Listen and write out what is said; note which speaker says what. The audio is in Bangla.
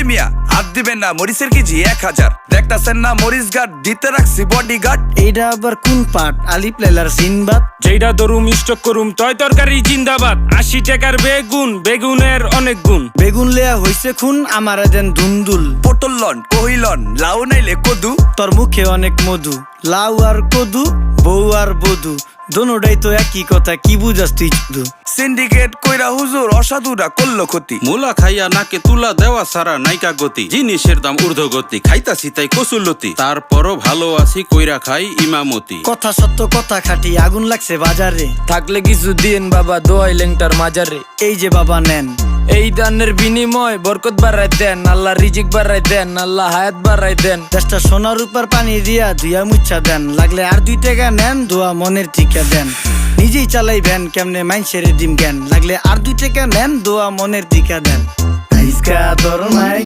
Speaker 1: মিয়া হাত দিবেন না, মরিচের কেজি 1000। দেখতাছেন না মরিচ গার্ড দিতে রাখছি বডি গার্ড।
Speaker 2: এইটা আবার কোন পাট? আলিপ লাইলার সিনবাদ।
Speaker 3: যেইটা ধরুম স্টক করুম তয় তরকারি জিন্দাবাদ। 80 টাকার বেগুন, বেগুনের অনেক গুণ।
Speaker 2: বেগুন লেয়া হইছে খুন, আমারে দেন ধুন্দুল।
Speaker 1: পটল লন কহিলন, লাউ নাইলে কদু।
Speaker 2: তোর মুখে অনেক মধু, লাউ আর কদু, বউ আর বধু, দোনোটাই তো একই কথা, কি বুঝাস তুই শুধু?
Speaker 1: সিন্ডিকেট কইরা হুজুর অসাধুরা করলো ক্ষতি।
Speaker 4: মুলা খাইয়া নাকে তুলা দেওয়া সারা নাইকা গতি। জিনিসের দাম ঊর্ধ্বগতি, খাইতাছি তাই কসুলতি। তারপরও ভালো আছি কইরা খাই ইমামতি।
Speaker 2: কথা সত্য কথা খাটি, আগুন লাগছে বাজারে।
Speaker 5: থাকলে কিছু দিন বাবা, দোয়াই লেংটার মাজারে।
Speaker 2: এই যে বাবা নেন,
Speaker 5: এই দানের বিনিময় বরকত বাড়াই দেন, আল্লাহ রিজিক বাড়াই দেন, আল্লাহ হায়াত বাড়াই দেন।
Speaker 2: দেশটা সোনার উপর পানি দিয়া ধুইয়া মুচ্ছা দেন। লাগলে আর 2 টাকা নেন, দোয়া মনের টিকা দেন। নিজেই চালাই ভ্যান, কেমনে মাইনসেরে দিম জ্ঞান। লাগলে আর 2 টাকা নেন, দোয়া মনের টিকা দেন। আইসকা তোর নাই